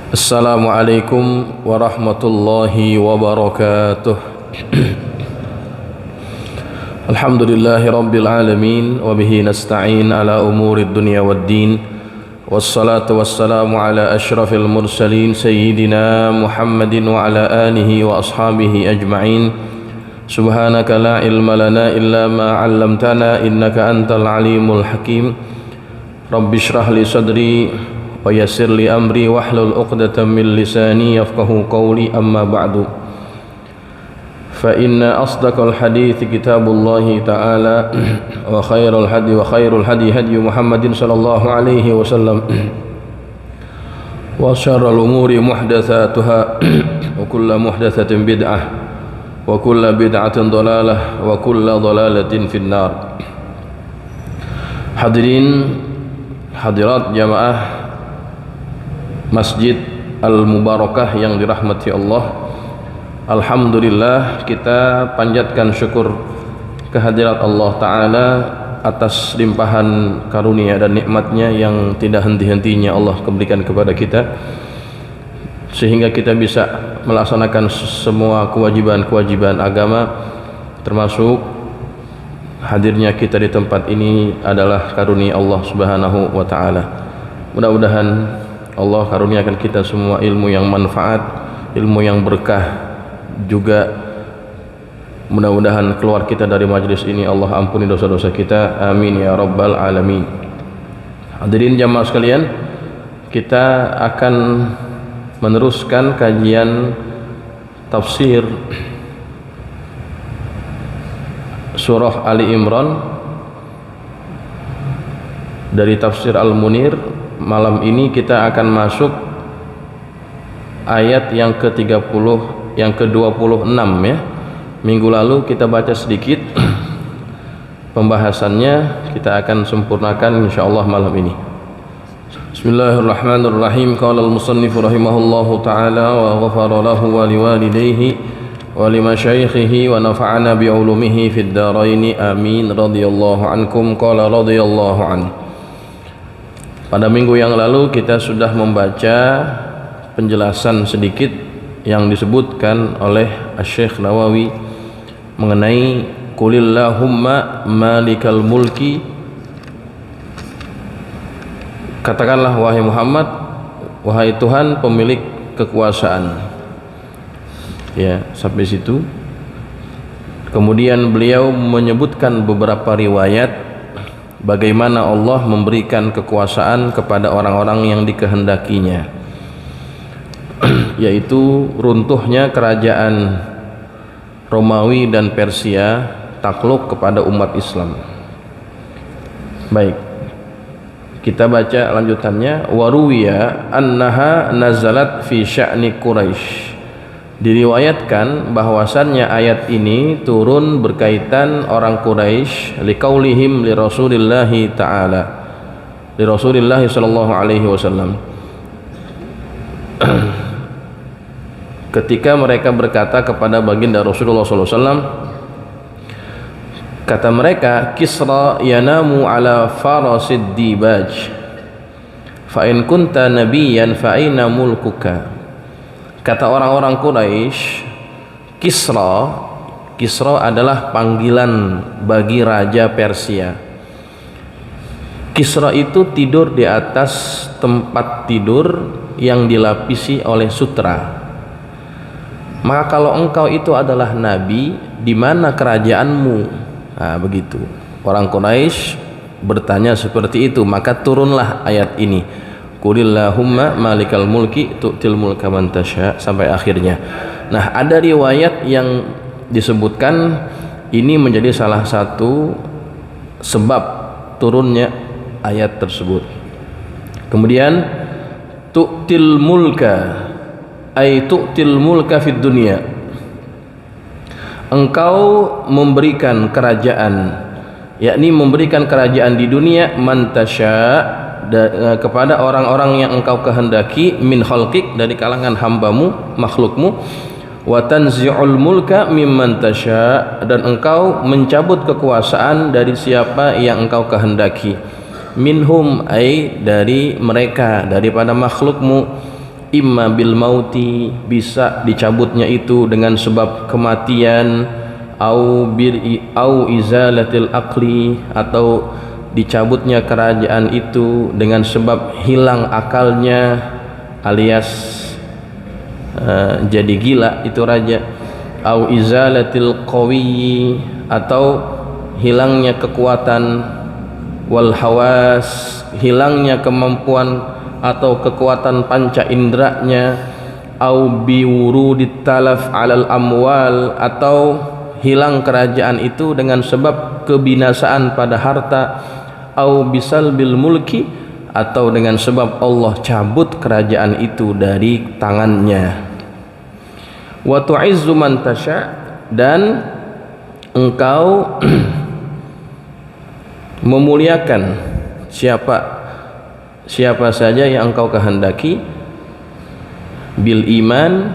Assalamualaikum warahmatullahi wabarakatuh. Alhamdulillahi rabbil alamin wa bihi nasta'in ala umurid dunya waddin. Wassalatu wassalamu ala asyrafil mursalin sayyidina Muhammadin wa ala alihi wa ashabihi ajma'in. Subhanaka la ilma lana illa ma 'allamtana innaka antal alimul hakim. Rabbi shrah li sadri wa yassir li amri wahlul 'uqdatam min lisani yafqahu qawli, amma ba'du. Fa inna asdaqal hadithi kitabullahi ta'ala wa khairul hadi hadi Muhammadin sallallahu alaihi wasallam wa syarrul umuri muhdatsatuha wa kullu muhdatsatin bid'ah wa kullu bid'atin dhalalah wa kullu dhalalatin finnar. Hadirin hadirat jamaah Masjid Al-Mubarakah yang dirahmati Allah, alhamdulillah kita panjatkan syukur kehadirat Allah Ta'ala atas limpahan karunia dan nikmatnya yang tidak henti-hentinya Allah berikan kepada kita, sehingga kita bisa melaksanakan semua kewajiban-kewajiban agama, termasuk hadirnya kita di tempat ini adalah karunia Allah Subhanahu wa Ta'ala. Mudah-mudahan Allah karuniakan kita semua ilmu yang manfaat, ilmu yang berkah, juga mudah-mudahan keluar kita dari majlis ini Allah ampuni dosa-dosa kita, amin ya rabbal alamin. Hadirin jamaah sekalian, kita akan meneruskan kajian tafsir surah Ali Imran dari tafsir Al-Munir. Malam ini kita akan masuk ayat yang ke-30, yang ke-26 ya. Minggu lalu kita baca sedikit pembahasannya, kita akan sempurnakan insyaallah malam ini. Bismillahirrahmanirrahim. Qala al-musannif rahimahullahu taala wa ghafara lahu wa liwalidayhi wa limasyaikhihi wa nafa'ana bi ulumihi fid dharain amin radhiyallahu ankum. Qala radhiyallahu anhu. Pada minggu yang lalu kita sudah membaca penjelasan sedikit yang disebutkan oleh Asy-Syaikh Nawawi mengenai qulillahumma malikal mulki, katakanlah wahai Muhammad, wahai Tuhan pemilik kekuasaan. Ya, sampai situ. Kemudian beliau menyebutkan beberapa riwayat bagaimana Allah memberikan kekuasaan kepada orang-orang yang dikehendakinya, yaitu runtuhnya kerajaan Romawi dan Persia takluk kepada umat Islam. Baik, kita baca lanjutannya. Waruwiya annaha nazalat fi sya'ni Quraisy. Diriwayatkan bahwasannya ayat ini turun berkaitan orang Quraisy, liqaulihim li Rasulillahi ta'ala, li Rasulillahi sallallahu alaihi wasallam, ketika mereka berkata kepada baginda Rasulullah sallallahu alaihi wasallam, kata mereka, Kisra yanamu ala farasid dibaj fa in kunta nabiyyan fa aina mulkuka. Kata orang-orang Quraisy, Kisra adalah panggilan bagi raja Persia. Kisra itu tidur di atas tempat tidur yang dilapisi oleh sutra. Maka kalau engkau itu adalah nabi, di mana kerajaanmu? Nah, begitu. Orang Quraisy bertanya seperti itu, maka turunlah ayat ini. Qulillahumma malikal mulki tu'til mulka man tasya, sampai akhirnya. Nah, ada riwayat yang disebutkan ini menjadi salah satu sebab turunnya ayat tersebut. Kemudian tu'til mulka ay tu'til mulka fid dunya, engkau memberikan kerajaan, yakni memberikan kerajaan di dunia, man tasya, kepada orang-orang yang engkau kehendaki, min khalqik, dari kalangan hambamu, makhlukmu, wa tanzi'ul mulka mimman tasya, dan engkau mencabut kekuasaan dari siapa yang engkau kehendaki, minhum ay dari mereka, daripada makhlukmu, imma bil mauti, bisa dicabutnya itu dengan sebab kematian, au izalatil aqli, atau dicabutnya kerajaan itu dengan sebab hilang akalnya alias jadi gila itu raja, au izalatil qawi, atau hilangnya kekuatan, wal hawas, hilangnya kemampuan atau kekuatan panca inderanya, au biwurudit talaf alal amwal, atau hilang kerajaan itu dengan sebab kebinasaan pada harta, au bisalbil mulki, atau dengan sebab Allah cabut kerajaan itu dari tangannya. Wa tu'izzu man tasya, dan engkau memuliakan siapa saja yang engkau kehendaki, bil iman,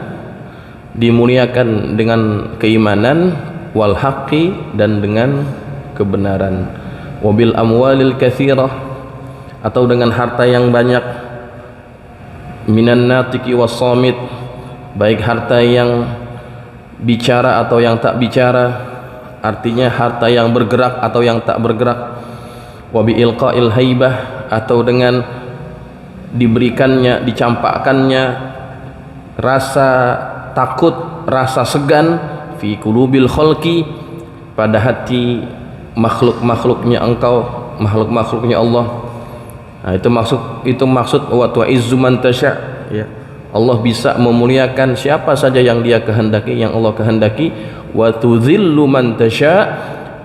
dimuliakan dengan keimanan, wal haqqi, dan dengan kebenaran, wabil amwalil katsirah, atau dengan harta yang banyak, minan natiki was samit, baik harta yang bicara atau yang tak bicara, artinya harta yang bergerak atau yang tak bergerak, wabi ilqa'il haibah, atau dengan diberikannya, dicampakkannya rasa takut, rasa segan, fi qulubil khalqi, pada hati makhluk-makhluknya engkau, makhluk-makhluknya Allah. Nah, itu maksud wa tu'izzu man tasya, ya. Allah bisa memuliakan siapa saja yang Dia kehendaki, yang Allah kehendaki. Wa tudzillu man tasya,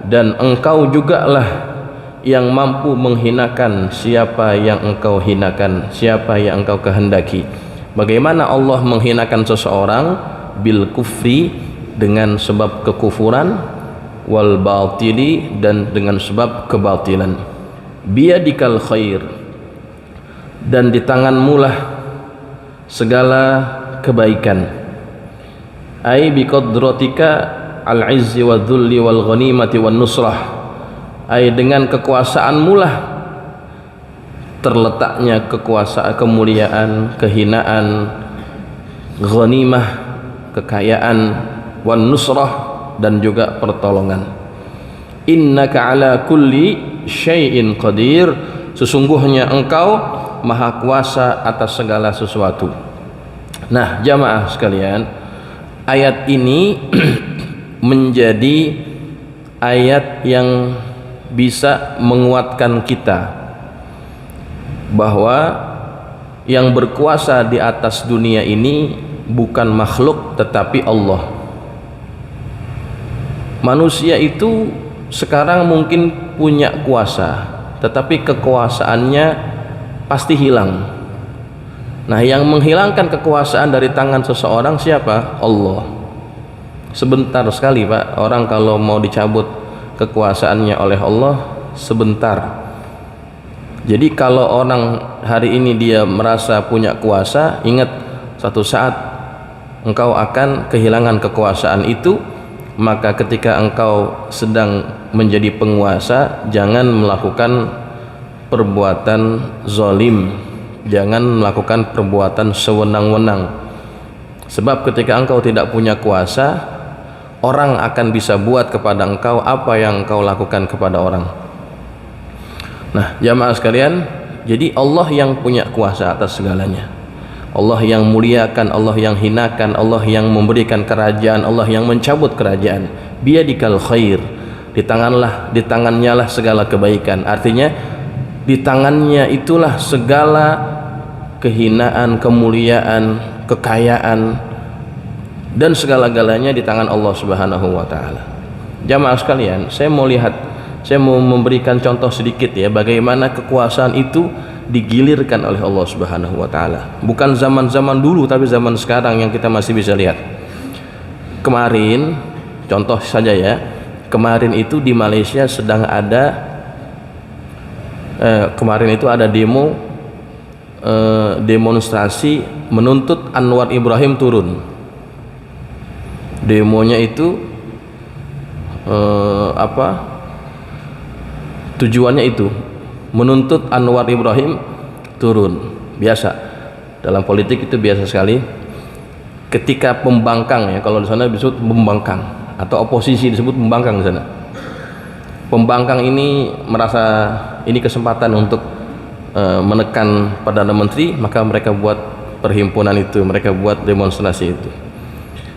dan engkau jugalah yang mampu menghinakan siapa yang engkau hinakan, siapa yang engkau kehendaki. Bagaimana Allah menghinakan seseorang? Bil kufri, dengan sebab kekufuran, wal batili, dan dengan sebab kebatilan. Biyadikal khair, dan di tanganmu lah segala kebaikan. Ai biqadratika al-izzi wa dhulli wal ghanimati wan nusrah, ai dengan kekuasaanmu lah terletaknya kekuasaan, kemuliaan, kehinaan, ghanimah, kekayaan, wan nusrah, dan juga pertolongan. Innaka ala kulli syai'in qadir, sesungguhnya engkau maha kuasa atas segala sesuatu. Nah, jamaah sekalian, ayat ini menjadi ayat yang bisa menguatkan kita bahwa yang berkuasa di atas dunia ini bukan makhluk tetapi Allah. Manusia itu sekarang mungkin punya kuasa, tetapi kekuasaannya pasti hilang. Nah, yang menghilangkan kekuasaan dari tangan seseorang siapa? Allah. Sebentar sekali, Pak, orang kalau mau dicabut kekuasaannya oleh Allah, sebentar. Jadi kalau orang hari ini dia merasa punya kuasa, ingat satu saat engkau akan kehilangan kekuasaan itu. Maka ketika engkau sedang menjadi penguasa, jangan melakukan perbuatan zalim, jangan melakukan perbuatan sewenang-wenang. Sebab ketika engkau tidak punya kuasa, orang akan bisa buat kepada engkau apa yang engkau lakukan kepada orang. Nah, jamaah sekalian, jadi Allah yang punya kuasa atas segalanya. Allah yang muliakan, Allah yang hinakan, Allah yang memberikan kerajaan, Allah yang mencabut kerajaan. Biyadikal khair, di tangannya lah segala kebaikan. Artinya di tangannya itulah segala kehinaan, kemuliaan, kekayaan, dan segala-galanya di tangan Allah Subhanahu wa taala. Jamaah sekalian, saya mau memberikan contoh sedikit ya, bagaimana kekuasaan itu digilirkan oleh Allah Subhanahu wa taala. Bukan zaman-zaman dulu, tapi zaman sekarang yang kita masih bisa lihat. Kemarin, contoh saja ya, kemarin itu di Malaysia sedang ada demonstrasi menuntut Anwar Ibrahim turun. Demonya itu tujuannya itu menuntut Anwar Ibrahim turun. Biasa Dalam politik itu biasa sekali ketika pembangkang, ya, kalau di sana disebut pembangkang, atau oposisi disebut pembangkang di sana. Pembangkang ini merasa ini kesempatan untuk menekan Perdana Menteri, maka mereka buat perhimpunan itu, mereka buat demonstrasi itu.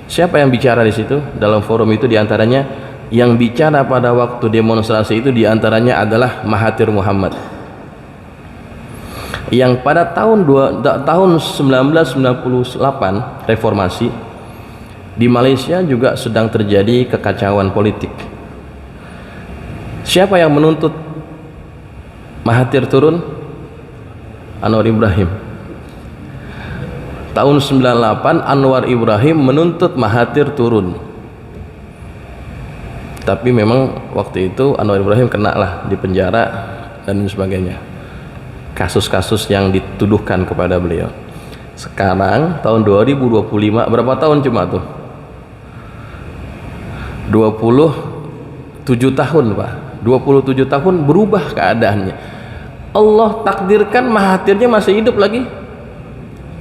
Siapa yang bicara di situ dalam forum itu? Diantaranya yang bicara pada waktu demonstrasi itu diantaranya adalah Mahathir Muhammad, yang pada tahun 1998 reformasi di Malaysia juga sedang terjadi kekacauan politik. Siapa yang menuntut Mahathir turun? Anwar Ibrahim. Tahun 98 Anwar Ibrahim menuntut Mahathir turun, tapi memang waktu itu Anwar Ibrahim kena lah di penjara dan sebagainya, kasus-kasus yang dituduhkan kepada beliau. Sekarang tahun 2025, berapa tahun cuma tuh? 27 tahun Pak, 27 tahun berubah keadaannya. Allah takdirkan Mahathirnya masih hidup lagi,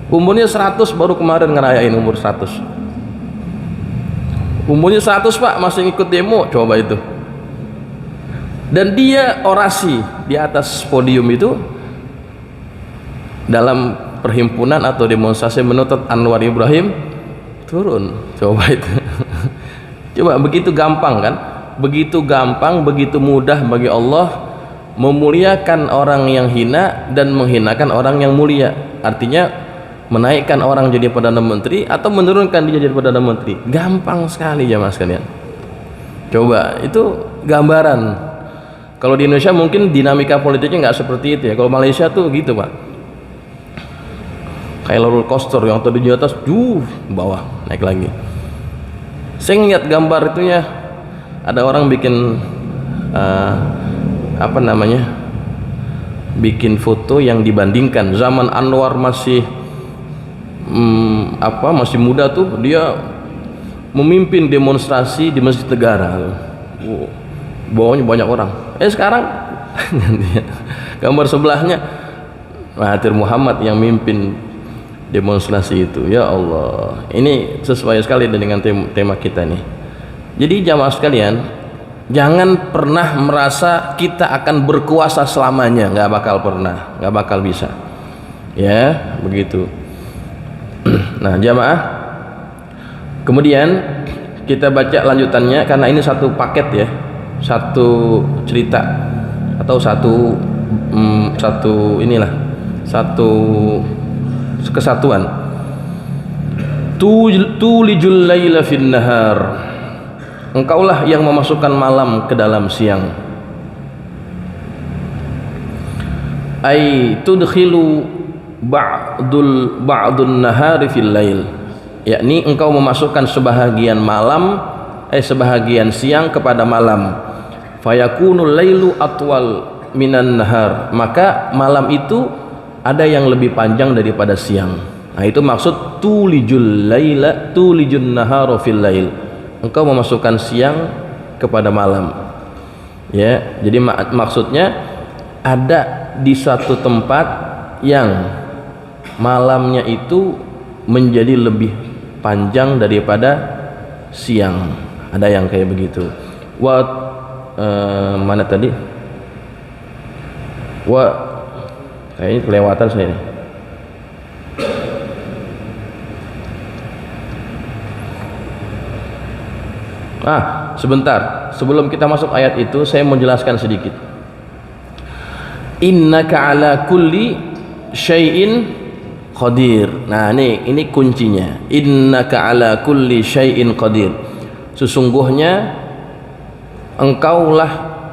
umurnya 100, baru kemarin ngerayain umur 100. Umurnya 100 Pak, masih ikut demo, coba itu. Dan dia orasi di atas podium itu dalam perhimpunan atau demonstrasi menuntut Anwar Ibrahim turun, coba itu. Coba, begitu gampang kan, begitu gampang, begitu mudah bagi Allah memuliakan orang yang hina dan menghinakan orang yang mulia. Artinya menaikkan orang jadi Perdana Menteri atau menurunkan dia jadi Perdana Menteri, gampang sekali jamaah sekalian. Coba, itu gambaran. Kalau di Indonesia mungkin dinamika politiknya nggak seperti itu ya. Kalau Malaysia tuh gitu Pak, kayak roller coaster yang tadi di atas, bawah naik lagi. Saya ngeliat gambar itunya, ada orang bikin bikin foto yang dibandingkan zaman Anwar masih masih muda tuh, dia memimpin demonstrasi di Masjid Negara, bawahnya banyak orang. Sekarang gambar sebelahnya Mahathir Muhammad yang mimpin demonstrasi itu. Ya Allah, ini sesuai sekali dengan tema kita nih. Jadi jamaah sekalian, jangan pernah merasa kita akan berkuasa selamanya, nggak bakal pernah, nggak bakal bisa, ya begitu. Nah jamaah, kemudian kita baca lanjutannya, karena ini satu paket ya, satu cerita atau satu kesatuan. Tulijul laila fin nahar, engkaulah yang memasukkan malam ke dalam siang. Ai tudkhilu ba'dun nahari fil lail, yakni engkau memasukkan sebahagian malam, sebahagian siang kepada malam. Fayakunul lailu atwal minan nahar, maka malam itu ada yang lebih panjang daripada siang. Nah itu maksud tulijul nahara fil lail, engkau memasukkan siang kepada malam, ya. Jadi maksudnya ada di satu tempat yang malamnya itu menjadi lebih panjang daripada siang, ada yang kayak begitu. Mana tadi? Kayaknya kelewatan saya ini. Sebentar, sebelum kita masuk ayat itu saya mau jelaskan sedikit. Innaka ala kulli syai'in qadir. Nah ini kuncinya. Innaka ala kulli syai'in qadir, sesungguhnya engkaulah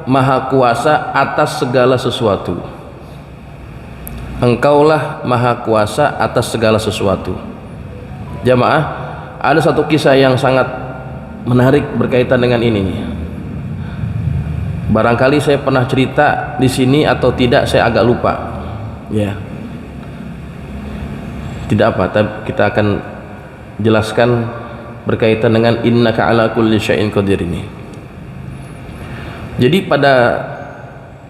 maha kuasa atas segala sesuatu. Engkaulah maha kuasa atas segala sesuatu. Jamaah, ada satu kisah yang sangat menarik berkaitan dengan ini. Barangkali saya pernah cerita di sini atau tidak, saya agak lupa. Ya. Tidak apa, kita akan jelaskan berkaitan dengan innaka ala kulli syai'in qadir ini. Jadi pada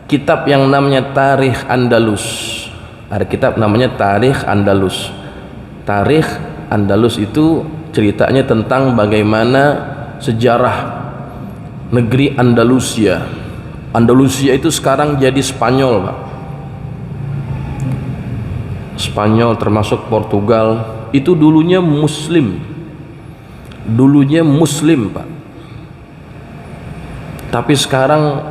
kitab yang namanya Tarikh Andalus, ada kitab namanya Tarikh Andalus, Tarikh Andalus itu ceritanya tentang bagaimana sejarah negeri Andalusia. Andalusia itu sekarang jadi Spanyol, Pak. Spanyol termasuk Portugal itu dulunya Muslim, Pak. Tapi sekarang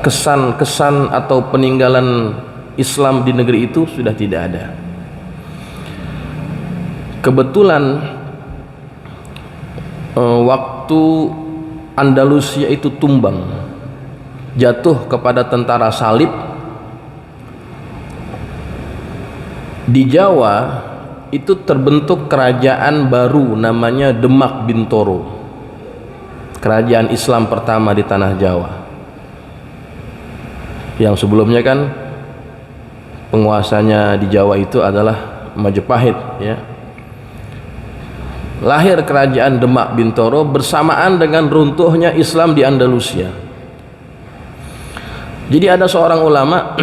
kesan-kesan atau peninggalan Islam di negeri itu sudah tidak ada. Kebetulan waktu Andalusia itu tumbang, jatuh kepada tentara salib, di Jawa itu terbentuk kerajaan baru namanya Demak Bintoro, kerajaan Islam pertama di tanah Jawa. Yang sebelumnya kan penguasanya di Jawa itu adalah Majapahit, ya. Lahir kerajaan Demak Bintoro bersamaan dengan runtuhnya Islam di Andalusia. Jadi ada seorang ulama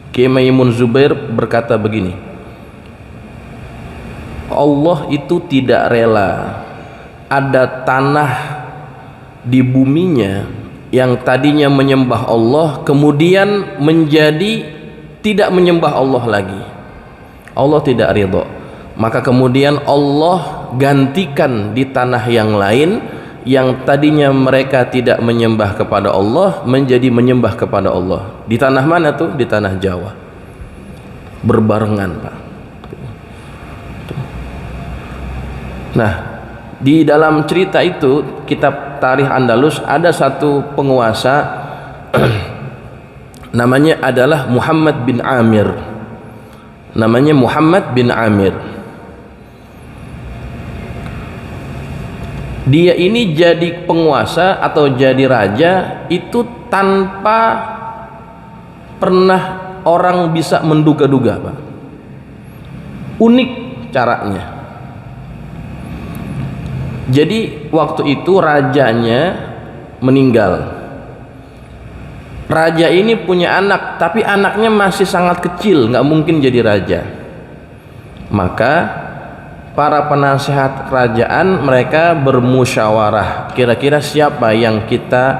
Kiai Maimun Zubair berkata begini, Allah itu tidak rela ada tanah di buminya yang tadinya menyembah Allah kemudian menjadi tidak menyembah Allah lagi. Allah tidak ridho, maka kemudian Allah gantikan di tanah yang lain yang tadinya mereka tidak menyembah kepada Allah menjadi menyembah kepada Allah. Di tanah mana tuh? Di tanah Jawa. Berbarengan, Pak. Nah, di dalam cerita itu kitab Tarikh Andalus ada satu penguasa namanya adalah Muhammad bin Amir. Namanya Muhammad bin Amir. Dia ini jadi penguasa atau jadi raja itu tanpa pernah orang bisa menduga-duga, Pak. Unik caranya. Jadi waktu itu rajanya meninggal. Raja ini punya anak, tapi anaknya masih sangat kecil, nggak mungkin jadi raja. Maka para penasehat kerajaan mereka bermusyawarah, kira-kira siapa yang kita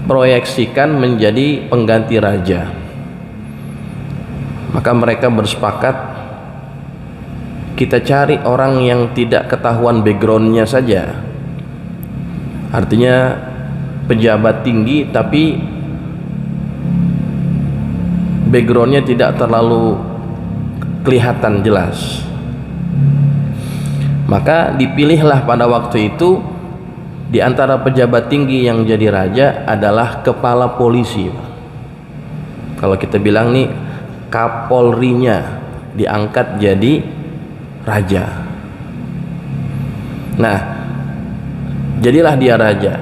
proyeksikan menjadi pengganti raja. Maka mereka bersepakat, kita cari orang yang tidak ketahuan backgroundnya saja, artinya pejabat tinggi tapi backgroundnya tidak terlalu kelihatan jelas. Maka dipilihlah pada waktu itu di antara pejabat tinggi yang jadi raja adalah kepala polisi. Kalau kita bilang nih Kapolrinya diangkat jadi raja. Nah, jadilah dia raja.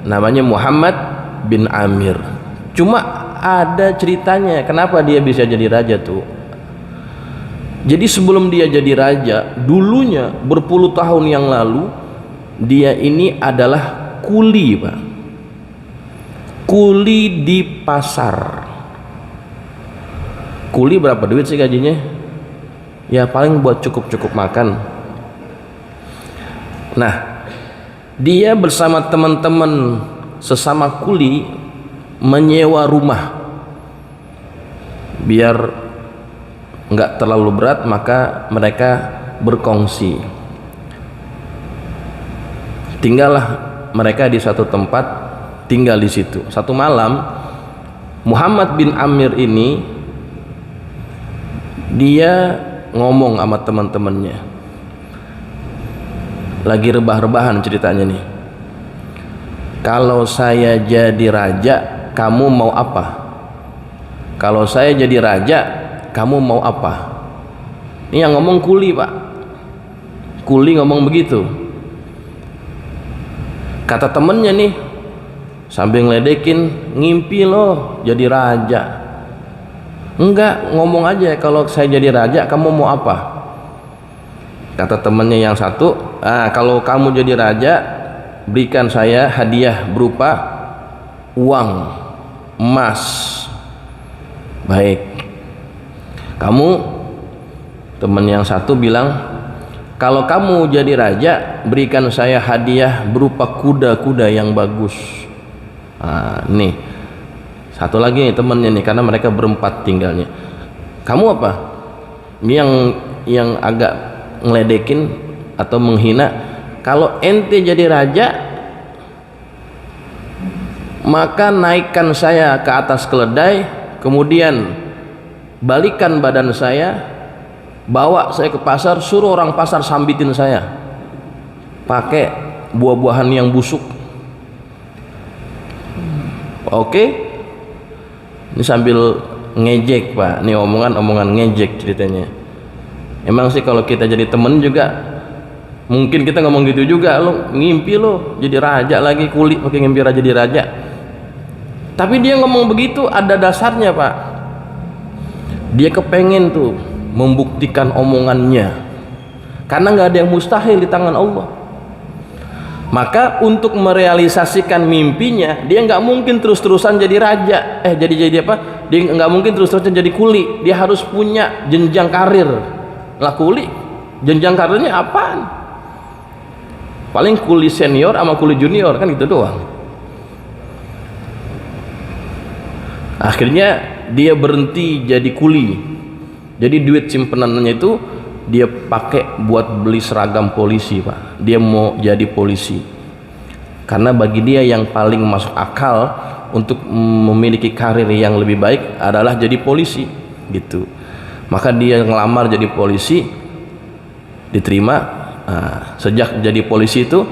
Namanya Muhammad bin Amir. Cuma ada ceritanya kenapa dia bisa jadi raja tuh. Jadi sebelum dia jadi raja, dulunya berpuluh tahun yang lalu dia ini adalah kuli, Pak. Kuli di pasar. Kuli berapa duit sih gajinya? Ya paling buat cukup-cukup makan. Nah, dia bersama teman-teman sesama kuli menyewa rumah biar nggak terlalu berat, maka mereka berkongsi. Tinggallah mereka di satu tempat, tinggal di situ. Satu malam Muhammad bin Amir ini dia ngomong sama teman-temannya, lagi rebah-rebahan ceritanya nih. Kalau saya jadi raja, kamu mau apa? Kalau saya jadi raja, kamu mau apa? Ini yang ngomong kuli, Pak. Kuli ngomong begitu. Kata temennya nih sambil ngeledekin, ngimpi loh jadi raja. Enggak, ngomong aja, kalau saya jadi raja kamu mau apa? Kata temennya yang satu, kalau kamu jadi raja berikan saya hadiah berupa uang, emas. Baik, kamu Teman yang satu bilang, kalau kamu jadi raja, berikan saya hadiah berupa kuda-kuda yang bagus. Nih satu lagi nih temannya nih, karena mereka berempat tinggalnya. Kamu apa? Ini yang agak ngeledekin atau menghina. Kalau ente jadi raja, maka naikkan saya ke atas keledai, kemudian balikan badan saya, bawa saya ke pasar, suruh orang pasar sambitin saya pakai buah-buahan yang busuk. Oke, ini sambil ngejek Pak, ini omongan ngejek ceritanya. Emang sih kalau kita jadi temen juga mungkin kita ngomong gitu juga, lo ngimpi lo jadi raja lagi, kulit pakai ngimpi raja jadi raja. Tapi dia ngomong begitu ada dasarnya Pak, dia kepengen tuh membuktikan omongannya, karena nggak ada yang mustahil di tangan Allah. Maka untuk merealisasikan mimpinya, dia nggak mungkin terus-terusan jadi raja, jadi apa? Dia nggak mungkin terus-terusan jadi kuli. Dia harus punya jenjang karir. Lah kuli, jenjang karirnya apaan? Paling kuli senior sama kuli junior kan gitu doang. Akhirnya dia berhenti jadi kuli. Jadi duit simpenannya itu dia pakai buat beli seragam polisi Pak. Dia mau jadi polisi karena bagi dia yang paling masuk akal untuk memiliki karir yang lebih baik adalah jadi polisi gitu. Maka dia ngelamar jadi polisi, diterima. Sejak jadi polisi itu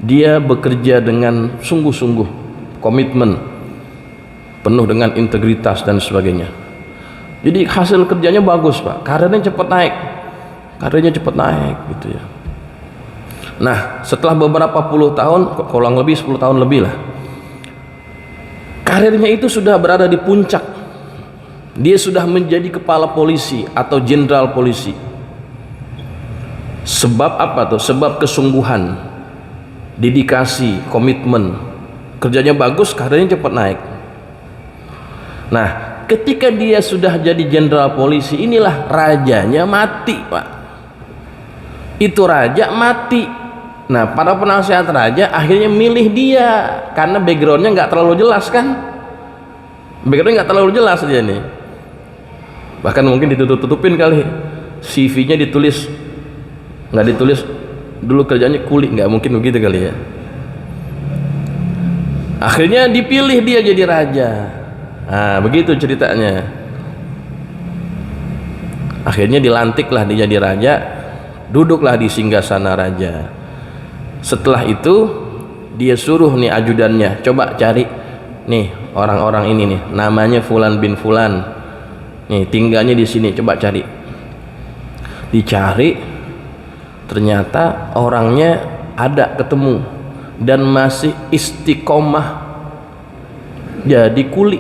dia bekerja dengan sungguh-sungguh, komitmen penuh dengan integritas dan sebagainya. Jadi hasil kerjanya bagus Pak, karirnya cepat naik gitu ya. Nah setelah beberapa puluh tahun, kurang lebih 10 tahun lebih lah, karirnya itu sudah berada di puncak. Dia sudah menjadi kepala polisi atau jenderal polisi. Sebab apa tuh? Sebab kesungguhan, dedikasi, komitmen, kerjanya bagus, karirnya cepat naik. Nah ketika dia sudah jadi jenderal polisi, inilah rajanya mati Pak. Itu raja mati. Nah para penasehat raja akhirnya milih dia karena backgroundnya nggak terlalu jelas kan, backgroundnya nggak terlalu jelas dia nih, bahkan mungkin ditutup-tutupin kali, CV-nya nggak ditulis dulu kerjanya kuli, nggak mungkin begitu kali ya. Akhirnya dipilih dia jadi raja. Nah begitu ceritanya. Akhirnya dilantiklah dia jadi raja, duduklah di singgasana raja. Setelah itu dia suruh nih ajudannya, coba cari nih orang-orang ini nih, namanya Fulan bin Fulan, nih tinggalnya di sini, coba cari. Dicari, ternyata orangnya ada, ketemu, dan masih istiqomah jadi kuli.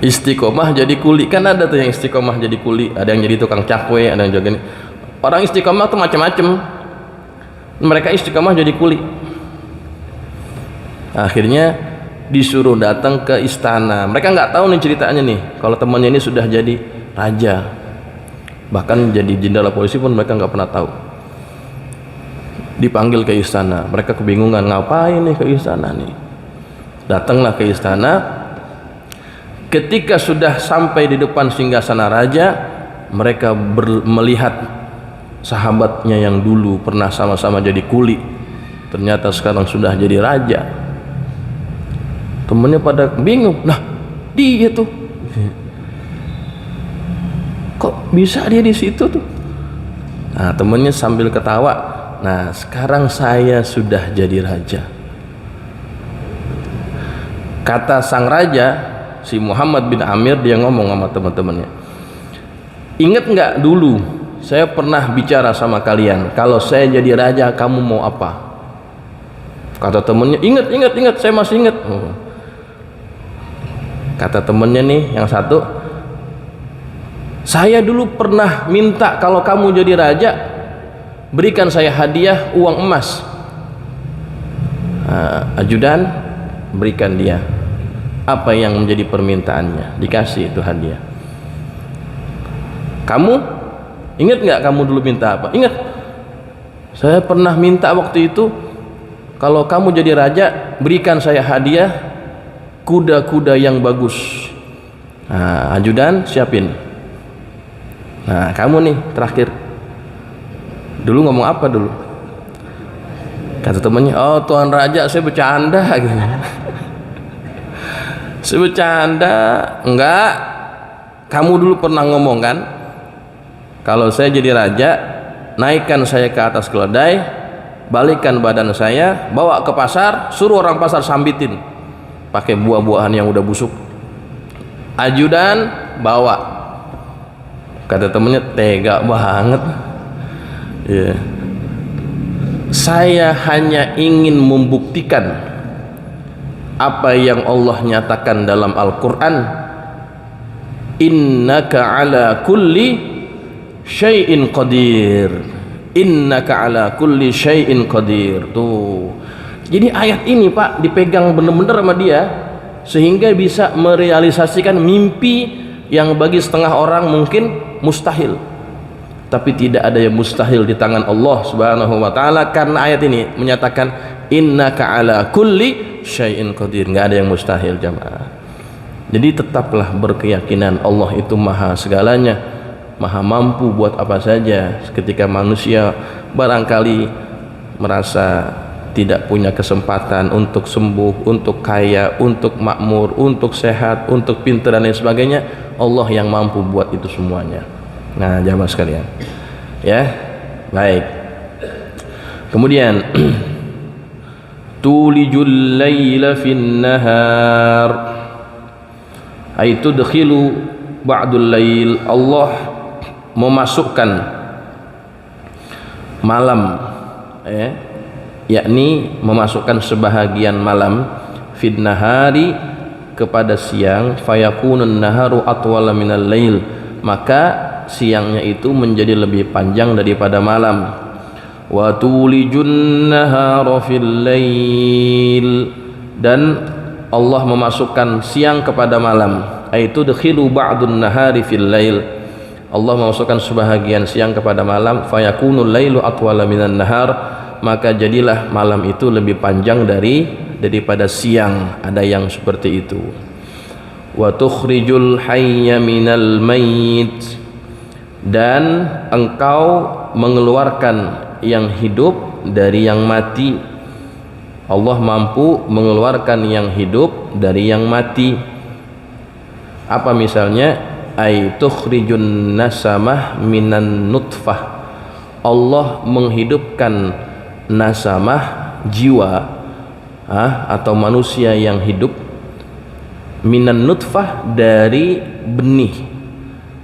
Istiqomah jadi kuli, kan ada tuh yang istiqomah jadi kuli, ada yang jadi tukang cakwe, ada yang juga nih. Orang istiqomah tuh macam-macam. Mereka istiqomah jadi kuli. Akhirnya disuruh datang ke istana. Mereka nggak tahu nih ceritanya nih, kalau temannya ini sudah jadi raja, bahkan jadi jenderal polisi pun mereka nggak pernah tahu. Dipanggil ke istana, mereka kebingungan, ngapain nih ke istana nih. Datanglah ke istana. Ketika sudah sampai di depan singgasana raja, mereka melihat sahabatnya yang dulu pernah sama-sama jadi kuli, ternyata sekarang sudah jadi raja. Temennya pada bingung, nah dia tuh kok bisa dia di situ tuh. Nah temennya sambil ketawa, nah sekarang saya sudah jadi raja. Kata sang raja, si Muhammad bin Amir, dia ngomong sama teman-temannya, ingat nggak dulu saya pernah bicara sama kalian, kalau saya jadi raja kamu mau apa? Kata temennya, ingat, saya masih ingat. Kata temennya nih yang satu, saya dulu pernah minta kalau kamu jadi raja berikan saya hadiah uang emas. Ajudan berikan dia apa yang menjadi permintaannya, dikasih itu hadiah. Kamu ingat nggak kamu dulu minta apa? Ingat, saya pernah minta waktu itu, kalau kamu jadi raja, berikan saya hadiah kuda-kuda yang bagus. Nah, ajudan siapin. Nah, kamu nih terakhir. Dulu ngomong apa dulu? Kata temannya, oh Tuan Raja, saya bercanda gitu. Saya bercanda. Enggak, kamu dulu pernah ngomong kan, kalau saya jadi raja, naikkan saya ke atas keledai, balikkan badan saya, bawa ke pasar, suruh orang pasar sambitin pakai buah-buahan yang udah busuk. Ajudan bawa. Kata temennya, tega banget. Ya. Saya hanya ingin membuktikan apa yang Allah nyatakan dalam Al-Quran, innaka ala kulli syai'in qadir, innaka ala kulli syai'in qadir. Tuh, jadi ayat ini Pak dipegang benar-benar sama dia, sehingga bisa merealisasikan mimpi yang bagi setengah orang mungkin mustahil. Tapi tidak ada yang mustahil di tangan Allah Subhanahu wa taala, karena ayat ini menyatakan innaka ala kulli syai'in qadir. Enggak ada yang mustahil, jamaah. Jadi tetaplah berkeyakinan Allah itu maha segalanya, maha mampu buat apa saja. Ketika manusia barangkali merasa tidak punya kesempatan untuk sembuh, untuk kaya, untuk makmur, untuk sehat, untuk pintar dan lain sebagainya, Allah yang mampu buat itu semuanya. Nah, jamaah sekalian, ya, baik. Kemudian tulijul laila fin nahar, ay tudkhilu ba'dul lail, Allah memasukkan malam, yakni memasukkan sebahagian malam, fin nahari, kepada siang, fayakunun naharu atwala minal lail, maka siangnya itu menjadi lebih panjang daripada malam. Wa tulijun nahara fil lail, dan Allah memasukkan siang kepada malam, aitu dakhilu ba'dun nahari fil lail, Allah memasukkan sebahagian siang kepada malam, fayakunul lailu atwala minan nahar, maka jadilah malam itu lebih panjang daripada siang. Ada yang seperti itu. Wa tukhrijul hayya minal mayyit, dan engkau mengeluarkan yang hidup dari yang mati. Allah mampu mengeluarkan yang hidup dari yang mati. Apa misalnya? Ay tukhrijun nasamah minan nutfah, Allah menghidupkan nasamah, jiwa atau manusia yang hidup, minan nutfah, dari benih,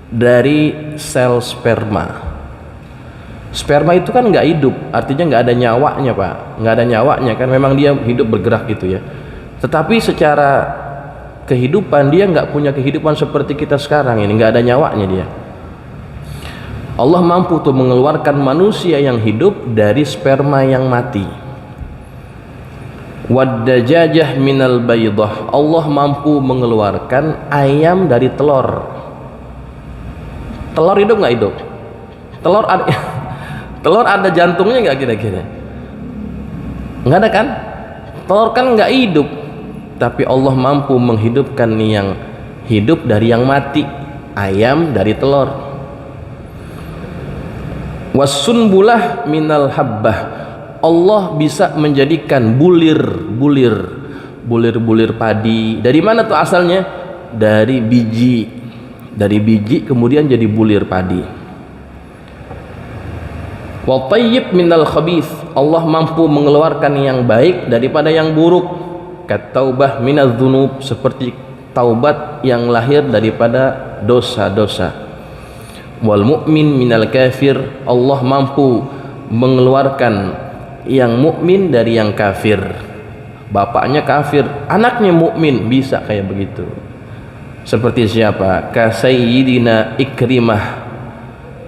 dari sel sperma. Sperma itu kan nggak hidup, artinya nggak ada nyawanya Pak, nggak ada nyawanya kan, memang dia hidup bergerak gitu ya, tetapi secara kehidupan dia nggak punya kehidupan seperti kita sekarang ini, nggak ada nyawanya dia. Allah mampu tuh mengeluarkan manusia yang hidup dari sperma yang mati. Waddajajah minal baydah, Allah mampu mengeluarkan ayam dari telur. Telur hidup nggak hidup? Telur ada, telur ada jantungnya nggak kira-kira? Nggak ada kan? Telur kan nggak hidup, tapi Allah mampu menghidupkan yang hidup dari yang mati, ayam dari telur. Wasunbulah minal habbah, Allah bisa menjadikan bulir padi. Dari mana tuh asalnya? Dari biji, kemudian jadi bulir padi. Wa tayyib minal khabith, Allah mampu mengeluarkan yang baik daripada yang buruk. Kataubah minadz dzunub, seperti taubat yang lahir daripada dosa-dosa. Wal mu'min minal kafir, Allah mampu mengeluarkan yang mukmin dari yang kafir. Bapaknya kafir, anaknya mukmin, bisa kayak begitu. Seperti siapa? Ka Sayyidina Ikrimah,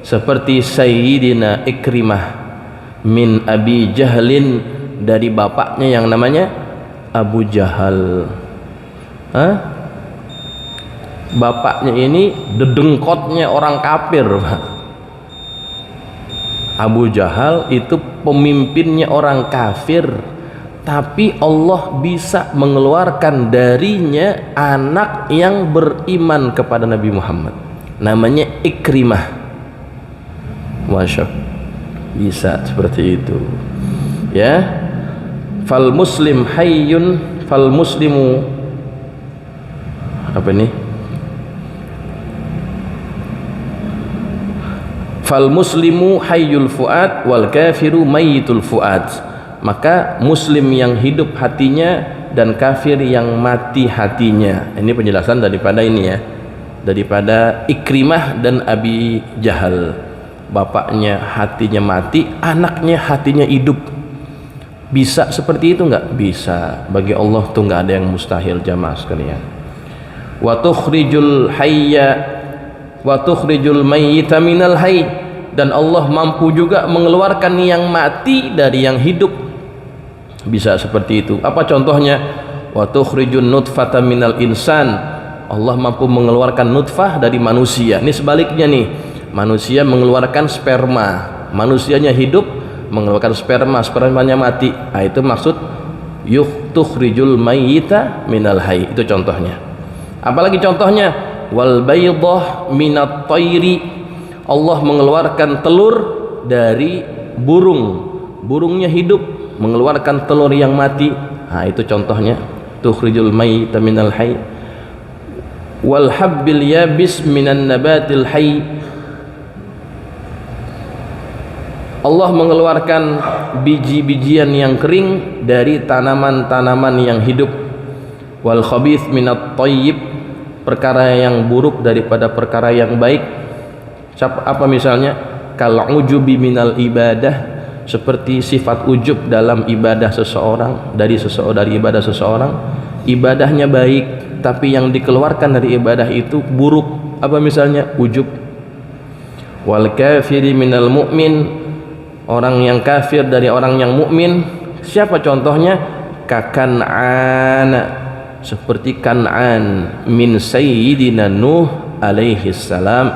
seperti Sayyidina Ikrimah min Abi Jahlin, dari bapaknya yang namanya Abu Jahal. bapaknya ini dedengkotnya orang kafir. Abu Jahal itu pemimpinnya orang kafir, tapi Allah bisa mengeluarkan darinya anak yang beriman kepada Nabi Muhammad, namanya Ikrimah. Masya Allah, bisa seperti itu ya. Fal muslim hayyun, fal muslimu apa ini, fal muslimu hayyul fuad wal kafiru mayyitul fuad. Maka muslim yang hidup hatinya dan kafir yang mati hatinya. Ini penjelasan daripada ini ya, daripada Ikrimah dan Abi Jahal. Bapaknya hatinya mati, anaknya hatinya hidup. Bisa seperti itu enggak? Bisa. Bagi Allah tuh enggak ada yang mustahil, jamaah sekalian. Wa tukhrijul hayya wa tukhrijul mayyita minal hayy, dan Allah mampu juga mengeluarkan yang mati dari yang hidup. Bisa seperti itu. Apa contohnya? Wa tukhrijun nutfata minal insan, Allah mampu mengeluarkan nutfah dari manusia. Ini sebaliknya nih, manusia mengeluarkan sperma, manusianya hidup mengeluarkan sperma, spermanya mati. Nah, itu maksud tukhrijul mayyita minal hayy, itu contohnya. Apalagi contohnya? Wal baydah minat tayri, Allah mengeluarkan telur dari burung, burungnya hidup mengeluarkan telur yang mati. Nah, itu contohnya tukhrijul mayyita minal hayy. Wal habbil yabis minan nabatil hayy, Allah mengeluarkan biji-bijian yang kering dari tanaman-tanaman yang hidup. Wal khabith minat thayyib, perkara yang buruk daripada perkara yang baik. Apa misalnya? Kal ujubi minal ibadah, seperti sifat ujub dalam ibadah seseorang, dari ibadah seseorang. Ibadahnya baik, tapi yang dikeluarkan dari ibadah itu buruk. Apa misalnya? Ujub. Wal kafiri minal mu'min, orang yang kafir dari orang yang mukmin. Siapa contohnya? Kakan'ana, seperti Kan'an min Sayyidina Nuh alaihi salam,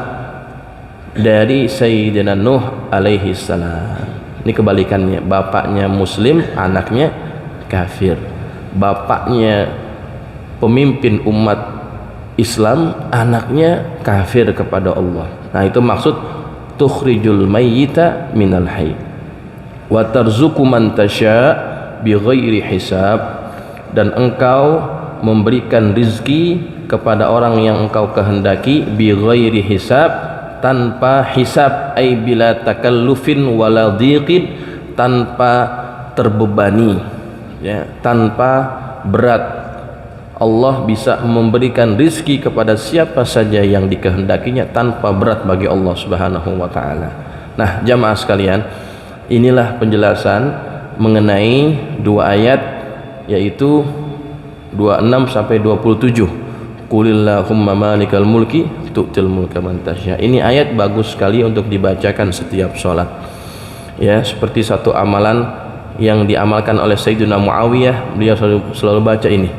dari Sayyidina Nuh alaihi salam. Ini kebalikannya, bapaknya muslim, anaknya kafir. Bapaknya pemimpin umat Islam, anaknya kafir kepada Allah. Nah, itu maksud tukhrijul mayyita minal hayy. Wa tarzuqu man tasya bighairi hisab, dan engkau memberikan rizki kepada orang yang engkau kehendaki bighairi hisab, tanpa hisab, ay bila takallufin wala dhiqin, tanpa terbebani ya, tanpa berat. Allah bisa memberikan rizki kepada siapa saja yang dikehendakinya tanpa berat bagi Allah Subhanahu wa taala. Nah, jamaah sekalian, inilah penjelasan mengenai dua ayat, yaitu 26 sampai 27. Qulillahumma malikal mulki tu'til mulka man tasya. Ini ayat bagus sekali untuk dibacakan setiap sholat ya, seperti satu amalan yang diamalkan oleh Sayyidina Muawiyah. Beliau selalu baca ini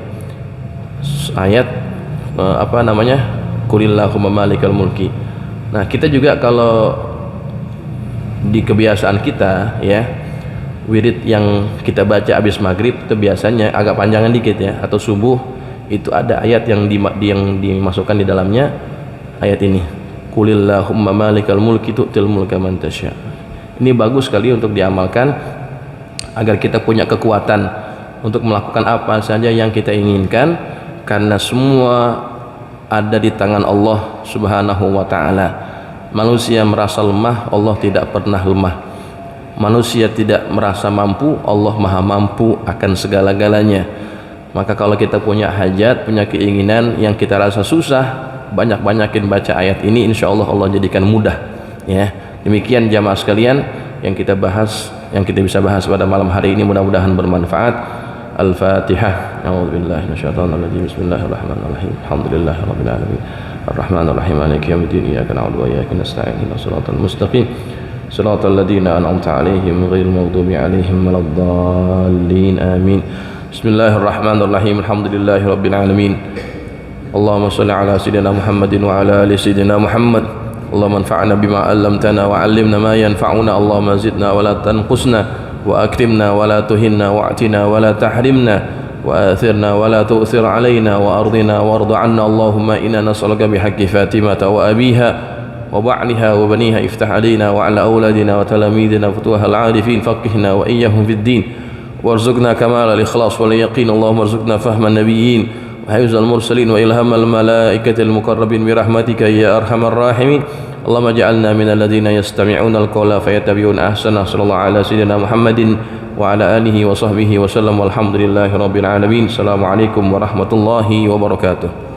ayat Qulillahumma malikal mulki. Nah, kita juga kalau di kebiasaan kita ya, wirid yang kita baca habis maghrib itu biasanya agak panjangan dikit ya, atau subuh itu ada ayat yang dimasukkan di dalamnya ayat ini, Qulillahumma malikal mulki tu'til mulka man tasya. Ini bagus sekali untuk diamalkan agar kita punya kekuatan untuk melakukan apa saja yang kita inginkan, karena semua ada di tangan Allah Subhanahu wa taala. Manusia merasa lemah, Allah tidak pernah lemah. Manusia tidak merasa mampu, Allah maha mampu akan segala-galanya. Maka kalau kita punya hajat, punya keinginan yang kita rasa susah, banyak-banyakin baca ayat ini, insya Allah Allah jadikan mudah ya. Demikian jamaah sekalian yang kita bahas, yang kita bisa bahas pada malam hari ini, mudah-mudahan bermanfaat. Al-Fatihah. A'udzubillahi minasyaitonir rajim. Bismillahirrahmanirrahim. Alhamdulillahirabbil alamin. Arrahmanir rahim. Maliki yaumiddin. Iyyaka na'budu wa iyyaka nasta'in. Ihdinas siratal mustaqim. Shiratal ladzina an'amta 'alaihim ghairil maghdubi 'alaihim waladdallin. Amin. Bismillahirrahmanirrahim. Alhamdulillahirabbil alamin. Allahumma shalli ala sayyidina Muhammadin wa ala ali sayyidina Muhammad. Allahumma anfa'na bima 'allamtana wa 'allimna ma yanfa'una. Allahumma zidna wa la tanqusna wa akrimna wa la tuhinna wa'tina wa la tahrimna wa athirna wa la tu'thir 'alaina wa ardina warda 'anna. Allahumma inna nas'aluka bihaqqi Fatimata wa abiha wa ba'liha wa baniha iftah 'alaina wa 'ala auladina wa talamidina futuhal 'arifin faqihna wa iyyahum fid din warzuqna kamal al-ikhlas wal yaqin. Allahumma arzuqna fahman nabiyyin حفظ المرسلين وإلهام الملائكة المقربين برحمتك يا أرحم الراحمين. اللهم اجعلنا من الذين يستمعون القول فيتبعون أحسنه. صلى الله على سيدنا محمد وعلى آله وصحبه وسلم والحمد لله رب العالمين. السلام عليكم ورحمة الله وبركاته.